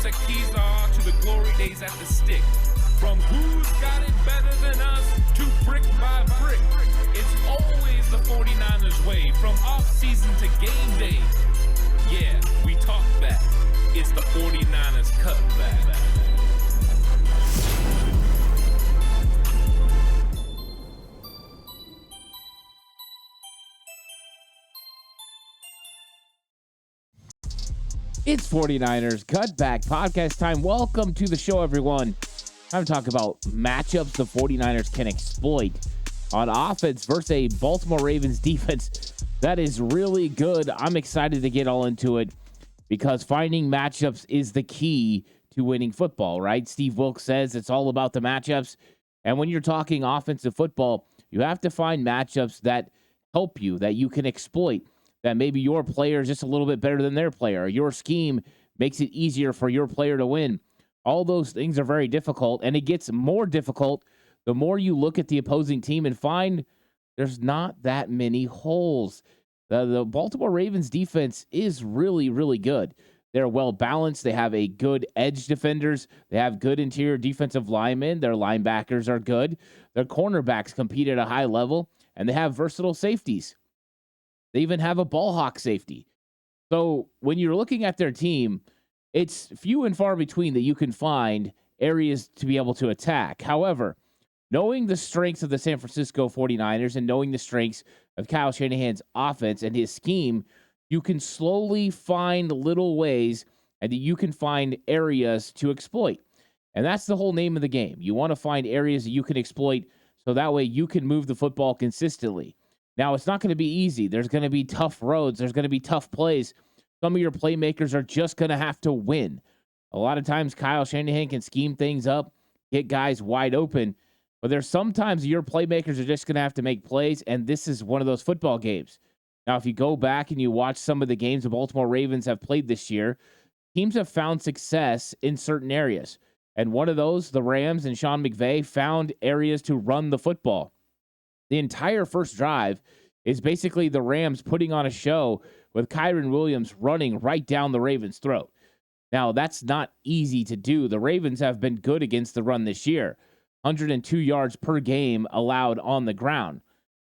the keys are to the glory days at the stick. From who's got it better than us to brick by brick. It's always the 49ers way, from off-season to game day. Yeah, we talk back. It's the 49ers Cutback. It's 49ers Cutback Podcast time. Welcome to the show, everyone. I'm talking about matchups the 49ers can exploit on offense versus a Baltimore Ravens defense that is really good. I'm excited to get all into it because finding matchups is the key to winning football, right? Steve Wilks says it's all about the matchups. And when you're talking offensive football, you have to find matchups that help you, that you can exploit, that maybe your player is just a little bit better than their player. Or your scheme makes it easier for your player to win. All those things are very difficult, and it gets more difficult the more you look at the opposing team and find there's not that many holes. The Baltimore Ravens defense is really, really good. They're well balanced. They have a good edge defenders. They have good interior defensive linemen. Their linebackers are good. Their cornerbacks compete at a high level, and they have versatile safeties. They even have a ball hawk safety. So when you're looking at their team, it's few and far between that you can find areas to be able to attack. However, knowing the strengths of the San Francisco 49ers and knowing the strengths of Kyle Shanahan's offense and his scheme, you can slowly find little ways and you can find areas to exploit. And that's the whole name of the game. You want to find areas that you can exploit so that way you can move the football consistently. Now, it's not going to be easy. There's going to be tough roads. There's going to be tough plays. Some of your playmakers are just going to have to win. A lot of times, Kyle Shanahan can scheme things up, get guys wide open, but there's sometimes your playmakers are just going to have to make plays, and this is one of those football games. Now, if you go back and you watch some of the games the Baltimore Ravens have played this year, teams have found success in certain areas. And one of those, the Rams and Sean McVay, found areas to run the football. The entire first drive is basically the Rams putting on a show with Kyren Williams running right down the Ravens' throat. Now, that's not easy to do. The Ravens have been good against the run this year. 102 yards per game allowed on the ground.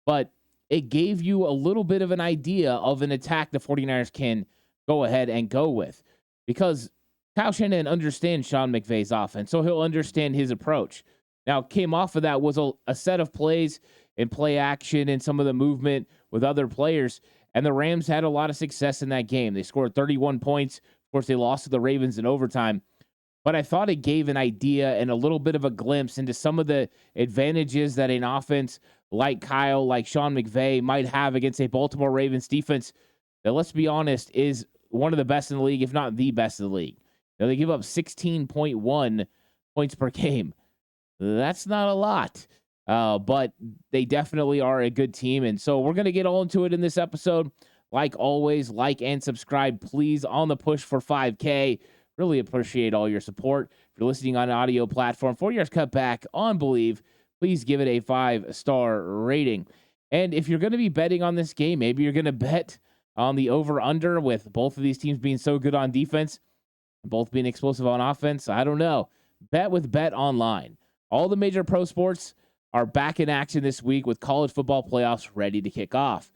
But it gave you a little bit of an idea of an attack the 49ers can go ahead and go with. Because Kyle Shanahan understands Sean McVay's offense, so he'll understand his approach. Now, came off of that was a set of plays and play action and some of the movement with other players. And the Rams had a lot of success in that game. They scored 31 points. Of course, they lost to the Ravens in overtime. But I thought it gave an idea and a little bit of a glimpse into some of the advantages that an offense like Kyle, like Sean McVay, might have against a Baltimore Ravens defense that, let's be honest, is one of the best in the league, if not the best in the league. Now, they give up 16.1 points per game. That's not a lot. But they definitely are a good team. And so we're going to get all into it in this episode. Like always, like and subscribe, please, on the push for 5K. Really appreciate all your support. If you're listening on an audio platform, 49ers Cutback on Believe, please give it a 5-star rating. And if you're going to be betting on this game, maybe you're going to bet on the over-under with both of these teams being so good on defense, both being explosive on offense. I don't know. Bet with Bet Online. All the major pro sports are back in action this week with college football playoffs ready to kick off.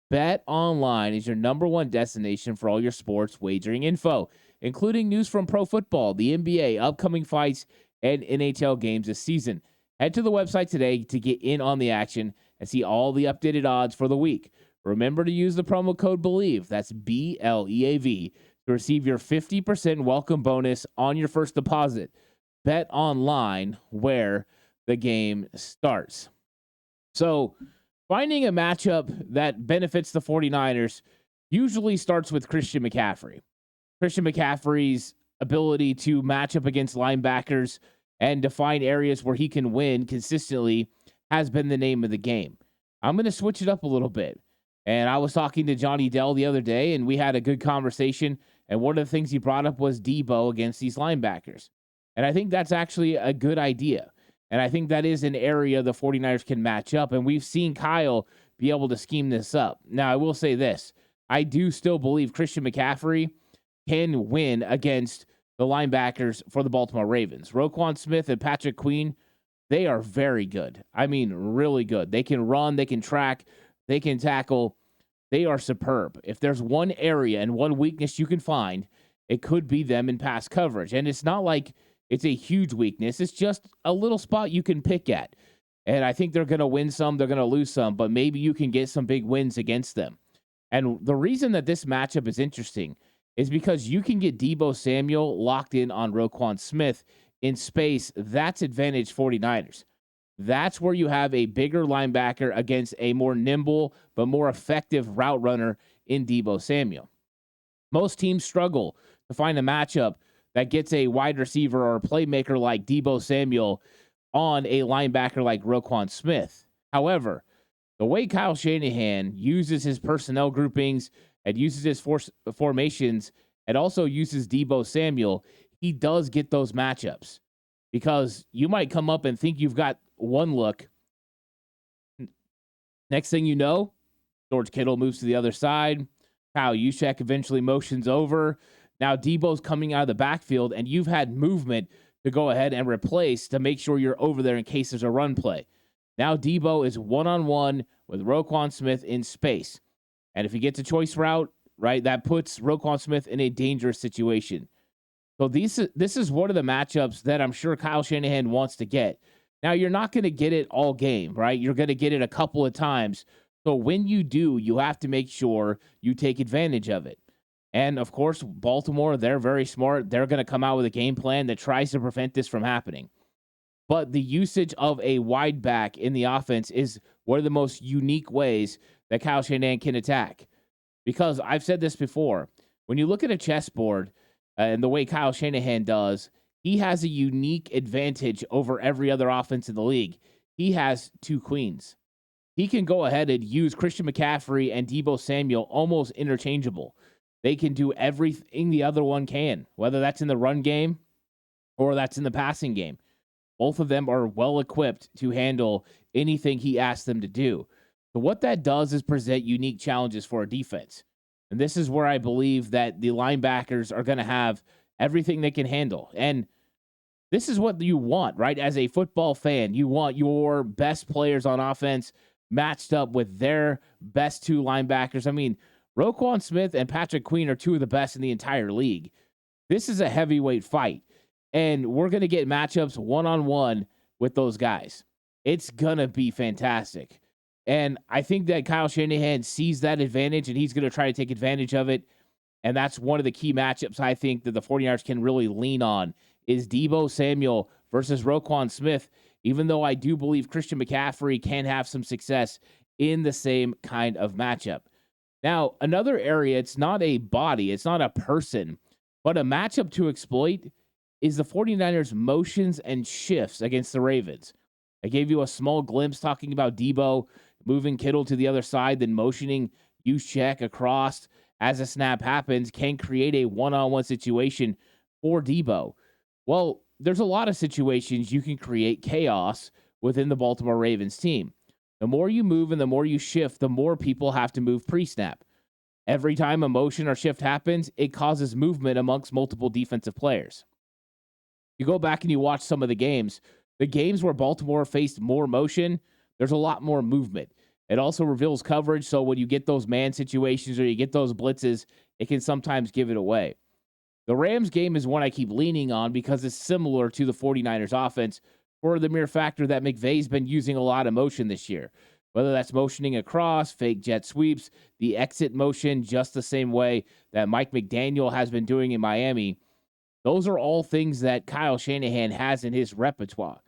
Bet Online is your number one destination for all your sports wagering info, including news from pro football, the NBA, upcoming fights, and NHL games this season. Head to the website today to get in on the action and see all the updated odds for the week. Remember to use the promo code BELIEVE, that's BLEAV, to receive your 50% welcome bonus on your first deposit. Bet Online, where the game starts. So finding a matchup that benefits the 49ers usually starts with Christian McCaffrey. Christian McCaffrey's ability to match up against linebackers and to find areas where he can win consistently has been the name of the game. I'm going to switch it up a little bit. And I was talking to Johnny Dell the other day, and we had a good conversation. And one of the things he brought up was Deebo against these linebackers. And I think that's actually a good idea. And I think that is an area the 49ers can match up. And we've seen Kyle be able to scheme this up. Now, I will say this. I do still believe Christian McCaffrey can win against the linebackers for the Baltimore Ravens. Roquan Smith and Patrick Queen, they are very good. I mean, really good. They can run, they can track, they can tackle. They are superb. If there's one area and one weakness you can find, it could be them in pass coverage. And it's not like it's a huge weakness. It's just a little spot you can pick at. And I think they're going to win some, they're going to lose some, but maybe you can get some big wins against them. And the reason that this matchup is interesting is because you can get Deebo Samuel locked in on Roquan Smith in space. That's advantage 49ers. That's where you have a bigger linebacker against a more nimble but more effective route runner in Deebo Samuel. Most teams struggle to find a matchup that gets a wide receiver or a playmaker like Deebo Samuel on a linebacker like Roquan Smith. However, the way Kyle Shanahan uses his personnel groupings and uses his formations and also uses Deebo Samuel, he does get those matchups. Because you might come up and think you've got one look. Next thing you know, George Kittle moves to the other side. Kyle Juszczyk eventually motions over. Now Deebo's coming out of the backfield, and you've had movement to go ahead and replace to make sure you're over there in case there's a run play. Now Deebo is one-on-one with Roquan Smith in space. And if he gets a choice route, right, that puts Roquan Smith in a dangerous situation. So this is one of the matchups that I'm sure Kyle Shanahan wants to get. Now, you're not going to get it all game, right? You're going to get it a couple of times. So when you do, you have to make sure you take advantage of it. And, of course, Baltimore, they're very smart. They're going to come out with a game plan that tries to prevent this from happening. But the usage of a wide back in the offense is one of the most unique ways that Kyle Shanahan can attack. Because I've said this before, when you look at a chessboard, and the way Kyle Shanahan does, he has a unique advantage over every other offense in the league. He has two queens. He can go ahead and use Christian McCaffrey and Deebo Samuel almost interchangeable. They can do everything the other one can, whether that's in the run game or that's in the passing game. Both of them are well equipped to handle anything he asks them to do. So what that does is present unique challenges for a defense. And this is where I believe that the linebackers are going to have everything they can handle. And this is what you want, right? As a football fan, you want your best players on offense matched up with their best two linebackers. I mean, Roquan Smith and Patrick Queen are two of the best in the entire league. This is a heavyweight fight. And we're going to get matchups one-on-one with those guys. It's going to be fantastic. And I think that Kyle Shanahan sees that advantage, and he's going to try to take advantage of it. And that's one of the key matchups I think that the 49ers can really lean on is Deebo Samuel versus Roquan Smith, even though I do believe Christian McCaffrey can have some success in the same kind of matchup. Now, another area, it's not a body, it's not a person, but a matchup to exploit is the 49ers' motions and shifts against the Ravens. I gave you a small glimpse talking about Deebo moving Kittle to the other side, then motioning Juszczyk across as a snap happens, can create a one-on-one situation for Deebo. Well, there's a lot of situations you can create chaos within the Baltimore Ravens team. The more you move and the more you shift, the more people have to move pre-snap. Every time a motion or shift happens, it causes movement amongst multiple defensive players. You go back and you watch some of the games where Baltimore faced more motion, there's a lot more movement. It also reveals coverage, so when you get those man situations or you get those blitzes, it can sometimes give it away. The Rams game is one I keep leaning on because it's similar to the 49ers offense for the mere factor that McVay's been using a lot of motion this year. Whether that's motioning across, fake jet sweeps, the exit motion just the same way that Mike McDaniel has been doing in Miami. Those are all things that Kyle Shanahan has in his repertoire.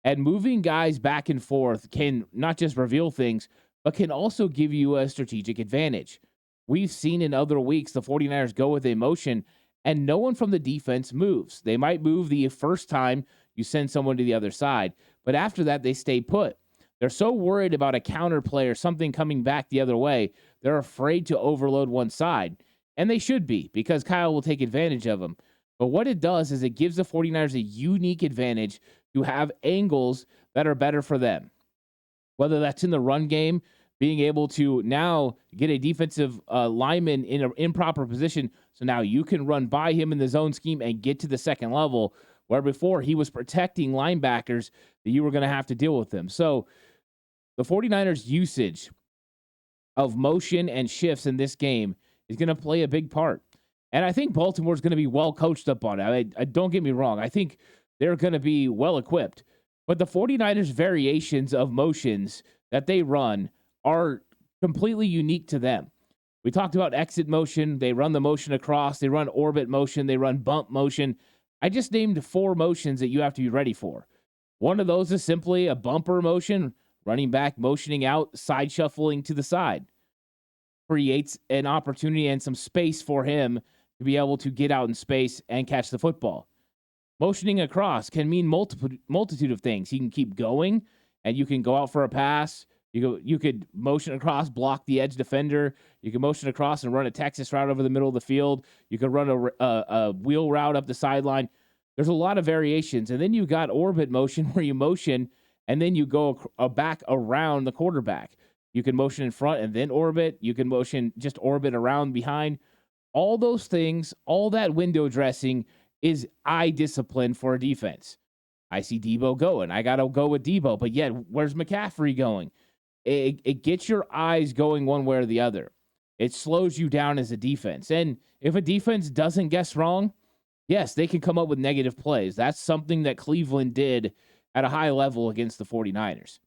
And moving guys back and forth can not just reveal things, but can also give you a strategic advantage. We've seen in other weeks the 49ers go with a motion and no one from the defense moves. They might move the first time you send someone to the other side, but after that, they stay put. They're so worried about a counter play or something coming back the other way, they're afraid to overload one side. And they should be, because Kyle will take advantage of them. But what it does is it gives the 49ers a unique advantage to have angles that are better for them. Whether that's in the run game, being able to now get a defensive lineman in an improper position. So now you can run by him in the zone scheme and get to the second level, where before he was protecting linebackers that you were going to have to deal with them. So the 49ers usage of motion and shifts in this game is going to play a big part. And I think Baltimore's going to be well coached up on it. I don't get me wrong. I think they're going to be well equipped. But the 49ers variations of motions that they run are completely unique to them. We talked about exit motion. They run the motion across. They run orbit motion. They run bump motion. I just named 4 motions that you have to be ready for. One of those is simply a bumper motion, running back, motioning out, side shuffling to the side. Creates an opportunity and some space for him to be able to get out in space and catch the football. Motioning across can mean multitude of things. He can keep going, and you can go out for a pass. You could motion across, block the edge defender. You can motion across and run a Texas route over the middle of the field. You could run a wheel route up the sideline. There's a lot of variations. And then you got orbit motion where you motion, and then you go back around the quarterback. You can motion in front and then orbit. You can motion just orbit around behind. All those things, all that window dressing is eye discipline for a defense. I see Deebo going. I got to go with Deebo. But yet, where's McCaffrey going? It gets your eyes going one way or the other. It slows you down as a defense. And if a defense doesn't guess wrong, yes, they can come up with negative plays. That's something that Cleveland did at a high level against the 49ers.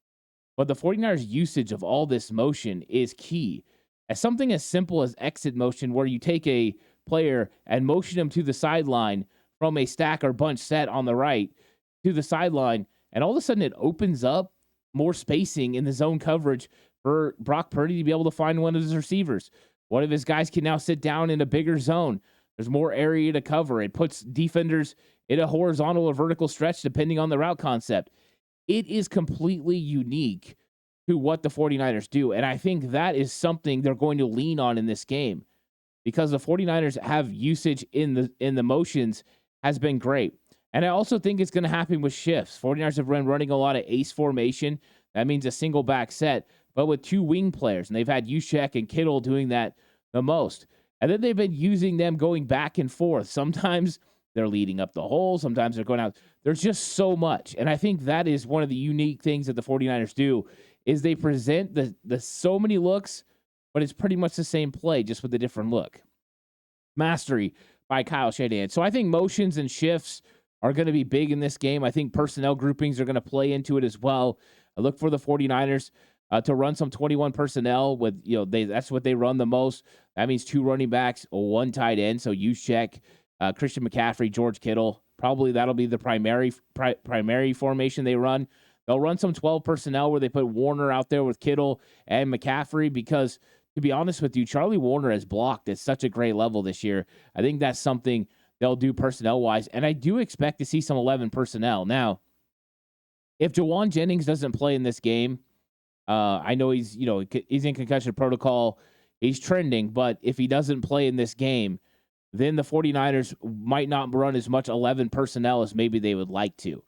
But the 49ers' usage of all this motion is key. As something as simple as exit motion, where you take a player and motion him to the sideline from a stack or bunch set on the right to the sideline, and all of a sudden it opens up more spacing in the zone coverage for Brock Purdy to be able to find one of his receivers. One of his guys can now sit down in a bigger zone. There's more area to cover. It puts defenders in a horizontal or vertical stretch depending on the route concept. It is completely unique to what the 49ers do, and I think that is something they're going to lean on in this game because the 49ers have usage in the motions has been great. And I also think it's going to happen with shifts. 49ers have been running a lot of ace formation. That means a single back set, but with 2 wing players. And they've had Juszczyk and Kittle doing that the most. And then they've been using them going back and forth. Sometimes they're leading up the hole. Sometimes they're going out. There's just so much. And I think that is one of the unique things that the 49ers do is they present the so many looks, but it's pretty much the same play, just with a different look. Mastery by Kyle Shanahan. So I think motions and shifts are going to be big in this game. I think personnel groupings are going to play into it as well. I look for the 49ers to run some 21 personnel with, that's what they run the most. That means 2 running backs, 1 tight end. So Juszczyk, Christian McCaffrey, George Kittle. Probably that'll be the primary formation they run. They'll run some 12 personnel where they put Warner out there with Kittle and McCaffrey because, to be honest with you, Charlie Warner has blocked at such a great level this year. I think that's something they'll do personnel-wise, and I do expect to see some 11 personnel. Now, if Jawan Jennings doesn't play in this game, I know he's in concussion protocol. He's trending, but if he doesn't play in this game, then the 49ers might not run as much 11 personnel as maybe they would like to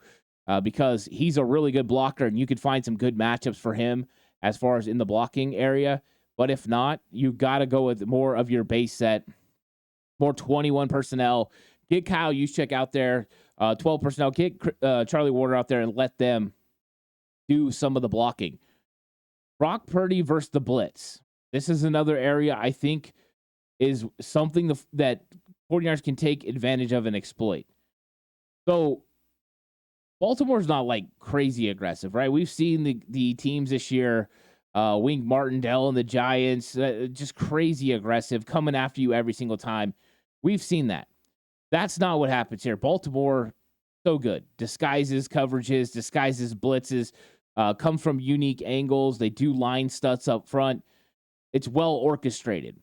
because he's a really good blocker, and you could find some good matchups for him as far as in the blocking area. But if not, you got to go with more of your base set, more 21 personnel. Get Kyle Juszczyk out there, 12 personnel. Get Charlie Warner out there and let them do some of the blocking. Brock Purdy versus the blitz. This is another area I think is something that 49ers can take advantage of and exploit. So Baltimore's not like crazy aggressive, right? We've seen the teams this year, Wink Martindale and the Giants, just crazy aggressive, coming after you every single time. We've seen that. That's not what happens here. Baltimore, so good. Disguises coverages, disguises blitzes, come from unique angles. They do line studs up front. It's well orchestrated.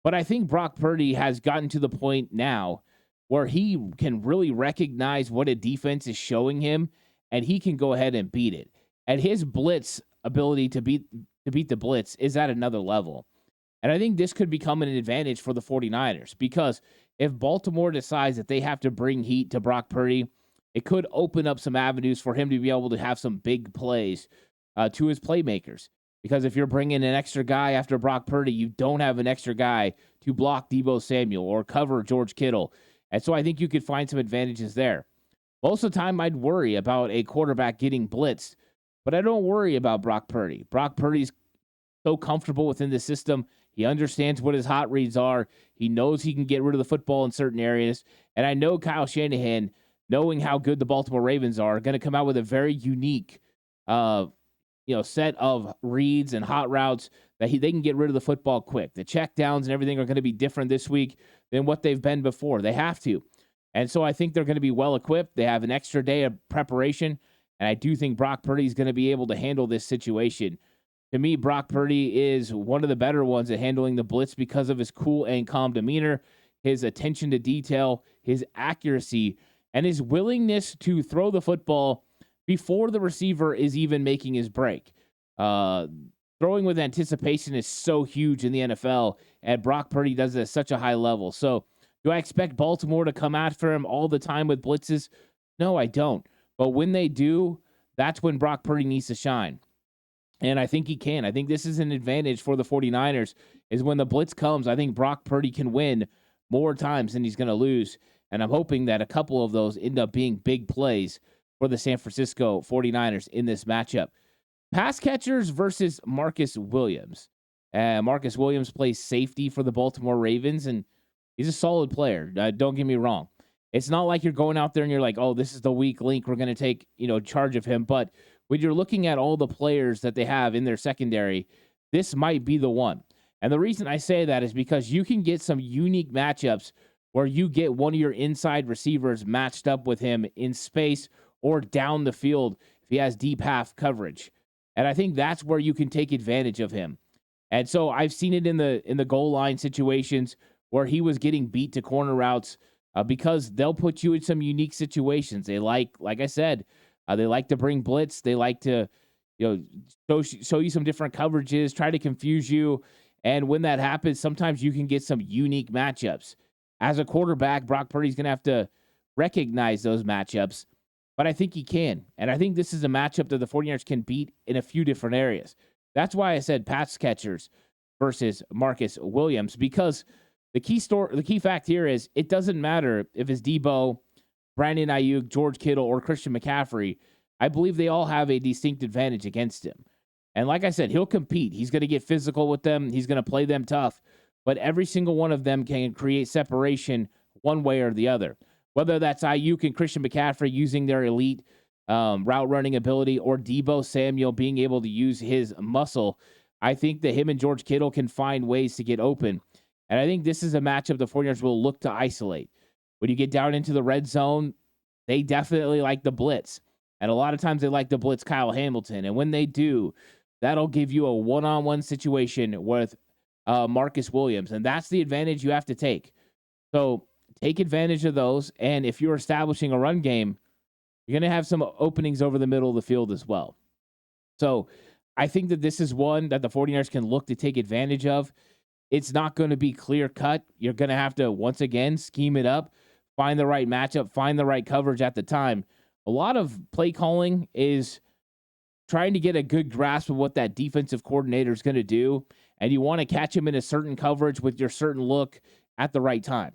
But I think Brock Purdy has gotten to the point now where he can really recognize what a defense is showing him, and he can go ahead and beat it. And his blitz ability to beat the blitz is at another level. And I think this could become an advantage for the 49ers because if Baltimore decides that they have to bring heat to Brock Purdy, it could open up some avenues for him to be able to have some big plays to his playmakers. Because if you're bringing an extra guy after Brock Purdy, you don't have an extra guy to block Deebo Samuel or cover George Kittle. And so I think you could find some advantages there. Most of the time, I'd worry about a quarterback getting blitzed, but I don't worry about Brock Purdy. Brock Purdy's so comfortable within the system. He understands what his hot reads are. He knows he can get rid of the football in certain areas. And I know Kyle Shanahan, knowing how good the Baltimore Ravens are going to come out with a very unique set of reads and hot routes that they can get rid of the football quick. The check downs and everything are going to be different this week than what they've been before. They have to. And so I think they're going to be well equipped. They have an extra day of preparation. And I do think Brock Purdy is going to be able to handle this situation. To me, Brock Purdy is one of the better ones at handling the blitz because of his cool and calm demeanor, his attention to detail, his accuracy, and his willingness to throw the football before the receiver is even making his break. Throwing with anticipation is so huge in the NFL, and Brock Purdy does it at such a high level. So do I expect Baltimore to come after him all the time with blitzes? No, I don't. But when they do, that's when Brock Purdy needs to shine. And I think he can. I think this is an advantage for the 49ers, is when the blitz comes, I think Brock Purdy can win more times than he's going to lose. And I'm hoping that a couple of those end up being big plays for the San Francisco 49ers in this matchup. Pass catchers versus Marcus Williams. Marcus Williams plays safety for the Baltimore Ravens, and he's a solid player. Don't get me wrong. It's not like you're going out there and you're like, oh, this is the weak link. We're going to take, charge of him. But when you're looking at all the players that they have in their secondary, this might be the one. And the reason I say that is because you can get some unique matchups where you get one of your inside receivers matched up with him in space or down the field if he has deep half coverage. And I think that's where you can take advantage of him. And so I've seen it in the goal line situations where he was getting beat to corner routes because they'll put you in some unique situations. They like I said, they like to bring blitz. They like to, show you some different coverages, try to confuse you. And when that happens, sometimes you can get some unique matchups. As a quarterback, Brock Purdy's going to have to recognize those matchups, but I think he can. And I think this is a matchup that the 49ers can beat in a few different areas. That's why I said pass catchers versus Marcus Williams, because the key fact here is it doesn't matter if it's Deebo, Brandon Ayuk, George Kittle, or Christian McCaffrey. I believe they all have a distinct advantage against him. And like I said, he'll compete. He's going to get physical with them. He's going to play them tough. But every single one of them can create separation one way or the other. Whether that's Ayuk and Christian McCaffrey using their elite route running ability or Deebo Samuel being able to use his muscle, I think that him and George Kittle can find ways to get open. And I think this is a matchup the 49ers will look to isolate. When you get down into the red zone, they definitely like the blitz. And a lot of times they like to blitz Kyle Hamilton. And when they do, that'll give you a one-on-one situation with Marcus Williams. And that's the advantage you have to take. So take advantage of those. And if you're establishing a run game, you're going to have some openings over the middle of the field as well. So I think that this is one that the 49ers can look to take advantage of. It's not going to be clear cut. You're going to have to, once again, scheme it up, find the right matchup, find the right coverage at the time. A lot of play calling is trying to get a good grasp of what that defensive coordinator is going to do, and you want to catch him in a certain coverage with your certain look at the right time.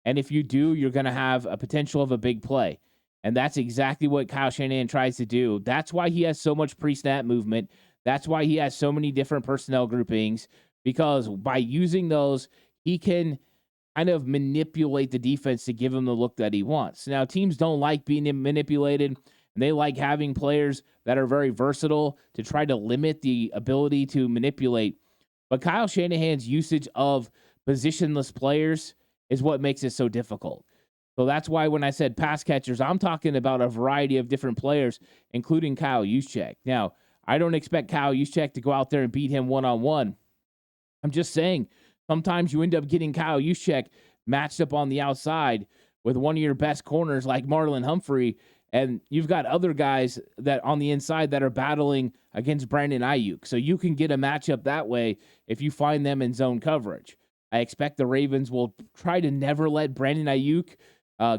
And if you do, you're going to have a potential of a big play. And that's exactly what Kyle Shanahan tries to do. That's why he has so much pre-snap movement. That's why he has so many different personnel groupings, because by using those, he can kind of manipulate the defense to give him the look that he wants. Now, teams don't like being manipulated, and they like having players that are very versatile to try to limit the ability to manipulate. But Kyle Shanahan's usage of positionless players is what makes it so difficult. So that's why when I said pass catchers, I'm talking about a variety of different players, including Kyle Juszczyk. Now, I don't expect Kyle Juszczyk to go out there and beat him one-on-one. I'm just saying, sometimes you end up getting Kyle Juszczyk matched up on the outside with one of your best corners like Marlon Humphrey, and you've got other guys that on the inside that are battling against Brandon Ayuk. So you can get a matchup that way if you find them in zone coverage. I expect the Ravens will try to never let Brandon Ayuk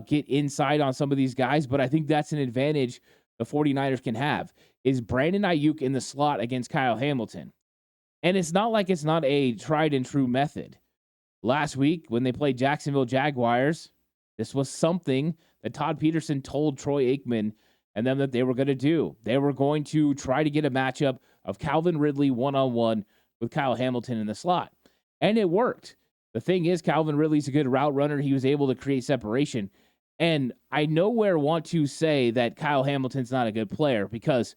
get inside on some of these guys, but I think that's an advantage the 49ers can have. Is Brandon Ayuk in the slot against Kyle Hamilton? And it's not like it's not a tried and true method. Last week, when they played Jacksonville Jaguars, this was something that Todd Peterson told Troy Aikman and them that they were going to do. They were going to try to get a matchup of Calvin Ridley one-on-one with Kyle Hamilton in the slot. And it worked. The thing is, Calvin Ridley's a good route runner. He was able to create separation. And I nowhere want to say that Kyle Hamilton's not a good player because,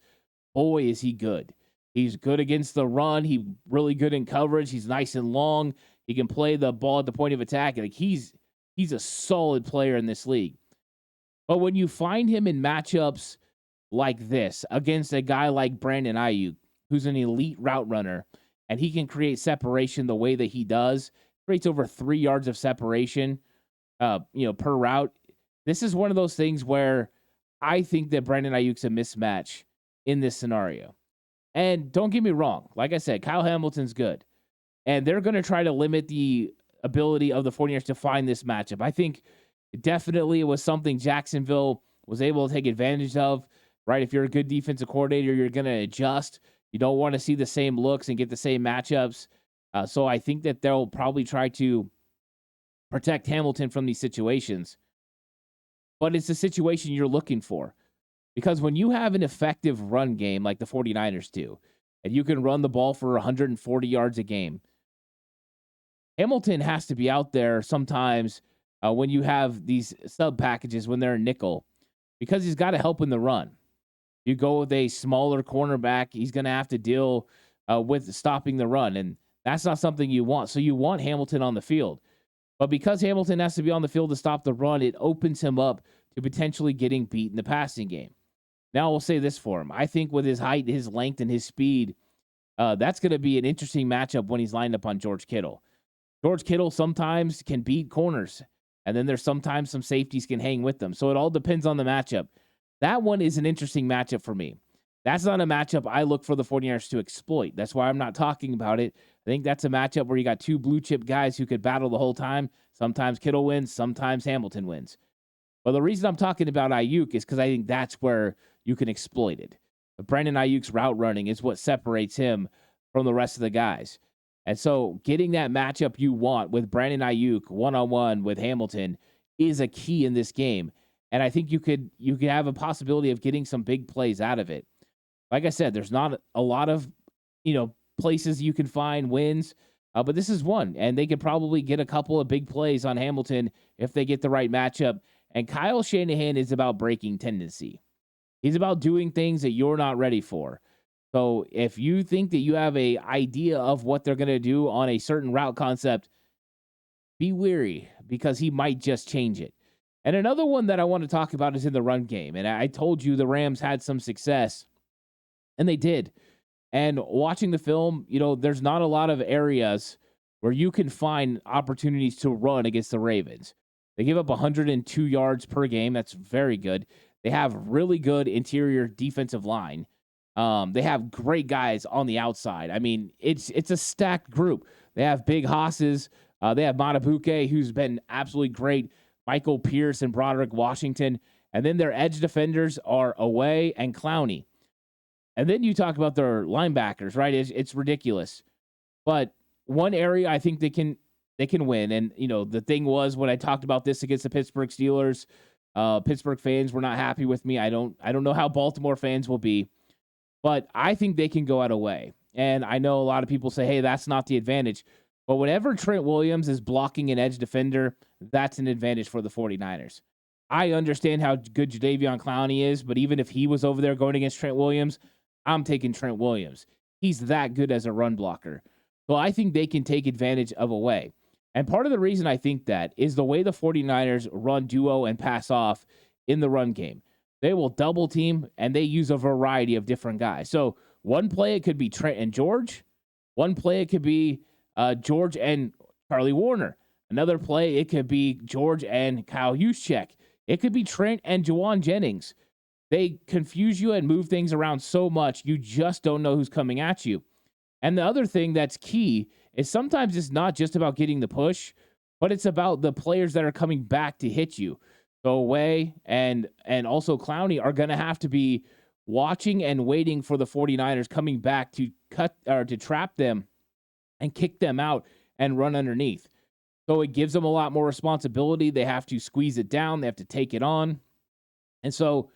boy, is he good. He's good against the run. He's really good in coverage. He's nice and long. He can play the ball at the point of attack. Like he's a solid player in this league. But when you find him in matchups like this against a guy like Brandon Ayuk, who's an elite route runner, and he can create separation the way that he does, creates over 3 yards of separation, per route. This is one of those things where I think that Brandon Ayuk's a mismatch in this scenario. And don't get me wrong. Like I said, Kyle Hamilton's good. And they're going to try to limit the ability of the 49ers to find this matchup. I think definitely it was something Jacksonville was able to take advantage of, right? If you're a good defensive coordinator, you're going to adjust. You don't want to see the same looks and get the same matchups. So I think that they'll probably try to protect Hamilton from these situations. But it's the situation you're looking for. Because when you have an effective run game like the 49ers do, and you can run the ball for 140 yards a game, Hamilton has to be out there sometimes when you have these sub packages when they're in nickel, because he's got to help in the run. You go with a smaller cornerback, he's going to have to deal with stopping the run, and that's not something you want. So you want Hamilton on the field. But because Hamilton has to be on the field to stop the run, it opens him up to potentially getting beat in the passing game. Now, I'll say this for him. I think with his height, his length, and his speed, that's going to be an interesting matchup when he's lined up on George Kittle. George Kittle sometimes can beat corners, and then there's sometimes some safeties can hang with them. So it all depends on the matchup. That one is an interesting matchup for me. That's not a matchup I look for the 49ers to exploit. That's why I'm not talking about it. I think that's a matchup where you got two blue-chip guys who could battle the whole time. Sometimes Kittle wins, sometimes Hamilton wins. But the reason I'm talking about Ayuk is because I think that's where you can exploit it. Brandon Ayuk's route running is what separates him from the rest of the guys. And so getting that matchup you want with Brandon Ayuk one-on-one with Hamilton is a key in this game. And I think you could have a possibility of getting some big plays out of it. Like I said, there's not a lot of, places you can find wins, but this is one. And they could probably get a couple of big plays on Hamilton if they get the right matchup. And Kyle Shanahan is about breaking tendency. He's about doing things that you're not ready for. So if you think that you have an idea of what they're going to do on a certain route concept, be wary because he might just change it. And another one that I want to talk about is in the run game. And I told you the Rams had some success, and they did. And watching the film, there's not a lot of areas where you can find opportunities to run against the Ravens. They give up 102 yards per game. That's very good. They have really good interior defensive line. They have great guys on the outside. I mean, it's a stacked group. They have big hosses. They have Matabuke, who's been absolutely great. Michael Pierce and Broderick Washington. And then their edge defenders are Away and Clowney. And then you talk about their linebackers, right? It's ridiculous. But one area I think they can win. And, the thing was when I talked about this against the Pittsburgh Steelers, Pittsburgh fans were not happy with me. I don't know how Baltimore fans will be. But I think they can go out Away. And I know a lot of people say, hey, that's not the advantage. But whenever Trent Williams is blocking an edge defender, that's an advantage for the 49ers. I understand how good Jadeveon Clowney is, but even if he was over there going against Trent Williams, I'm taking Trent Williams. He's that good as a run blocker. So I think they can take advantage of Away. And part of the reason I think that is the way the 49ers run duo and pass off in the run game. They will double team, and they use a variety of different guys. So one play, it could be Trent and George. One play, it could be George and Charlie Warner. Another play, it could be George and Kyle Juszczyk. It could be Trent and Juwan Jennings. They confuse you and move things around so much, you just don't know who's coming at you. And the other thing that's key is sometimes it's not just about getting the push, but it's about the players that are coming back to hit you. So Away and also Clowney are going to have to be watching and waiting for the 49ers coming back to cut or to trap them and kick them out and run underneath. So it gives them a lot more responsibility. They have to squeeze it down. They have to take it on. And so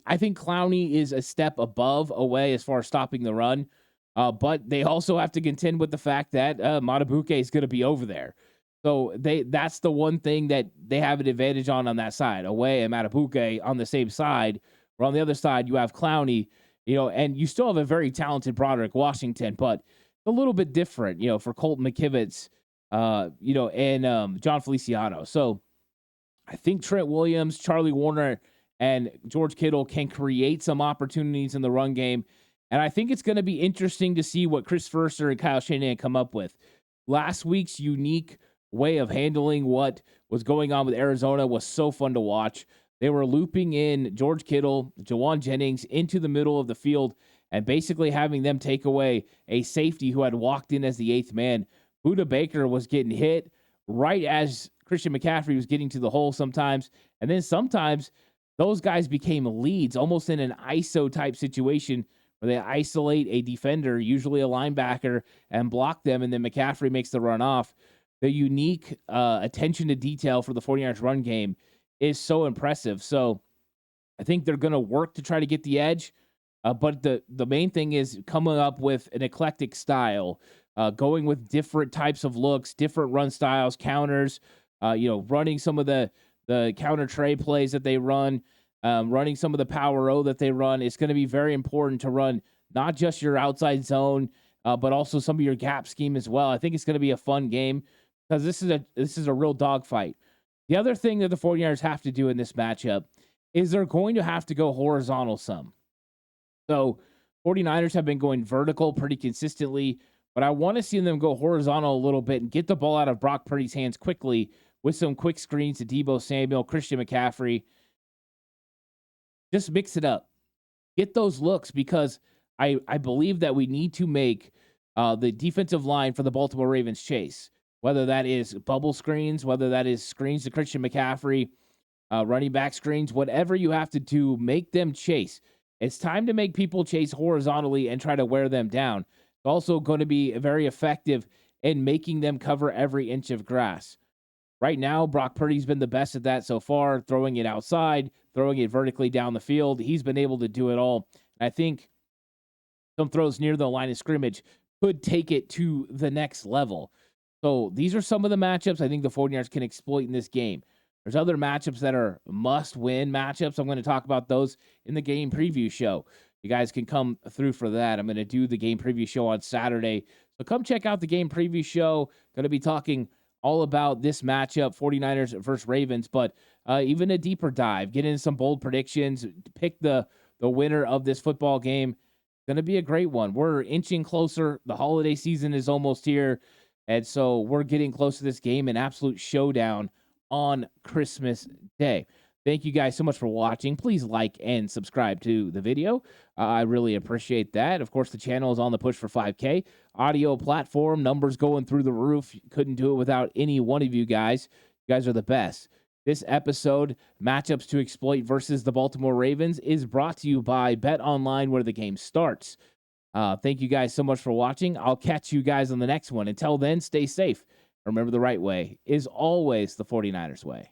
I think Clowney is a step above away as far as stopping the run. But they also have to contend with the fact that Matabuke is going to be over there. So that's the one thing that they have an advantage on that side. Away and Matabuke on the same side. Or on the other side, you have Clowney, and you still have a very talented Broderick Washington, but a little bit different, for Colton McKivitz, and John Feliciano. So I think Trent Williams, Charlie Warner, and George Kittle can create some opportunities in the run game. And I think it's going to be interesting to see what Chris Furster and Kyle Shanahan come up with. Last week's unique way of handling what was going on with Arizona was so fun to watch. They were looping in George Kittle, Jawan Jennings into the middle of the field and basically having them take away a safety who had walked in as the eighth man. Budda Baker was getting hit right as Christian McCaffrey was getting to the hole sometimes. And then sometimes those guys became leads almost in an ISO type situation where they isolate a defender, usually a linebacker, and block them, and then McCaffrey makes the run off. The unique attention to detail for the 49ers run game is so impressive. So I think they're going to work to try to get the edge, but the main thing is coming up with an eclectic style, going with different types of looks, different run styles, counters, running some of the counter tray plays that they run, running some of the power O that they run. It's going to be very important to run not just your outside zone, but also some of your gap scheme as well. I think it's going to be a fun game because this is a real dogfight. The other thing that the 49ers have to do in this matchup is they're going to have to go horizontal some. So 49ers have been going vertical pretty consistently, but I want to see them go horizontal a little bit and get the ball out of Brock Purdy's hands quickly with some quick screens to Deebo Samuel, Christian McCaffrey. Just mix it up. Get those looks because I believe that we need to make the defensive line for the Baltimore Ravens chase, whether that is bubble screens, whether that is screens to Christian McCaffrey, running back screens, whatever you have to do, make them chase. It's time to make people chase horizontally and try to wear them down. It's also going to be very effective in making them cover every inch of grass. Right now, Brock Purdy's been the best at that so far, throwing it outside, throwing it vertically down the field. He's been able to do it all. And I think some throws near the line of scrimmage could take it to the next level. So these are some of the matchups I think the 49ers can exploit in this game. There's other matchups that are must-win matchups. I'm going to talk about those in the game preview show. You guys can come through for that. I'm going to do the game preview show on Saturday. So come check out the game preview show. Going to be talking all about this matchup, 49ers versus Ravens, but even a deeper dive, get into some bold predictions, pick the winner of this football game. Going to be a great one. We're inching closer. The holiday season is almost here, and so we're getting close to this game, an absolute showdown on Christmas Day. Thank you guys so much for watching. Please like and subscribe to the video. I really appreciate that. Of course, the channel is on the push for 5K. Audio platform, numbers going through the roof. Couldn't do it without any one of you guys. You guys are the best. This episode, Matchups to Exploit versus the Baltimore Ravens, is brought to you by Bet Online, where the game starts. Thank you guys so much for watching. I'll catch you guys on the next one. Until then, stay safe. Remember, the right way is always the 49ers way.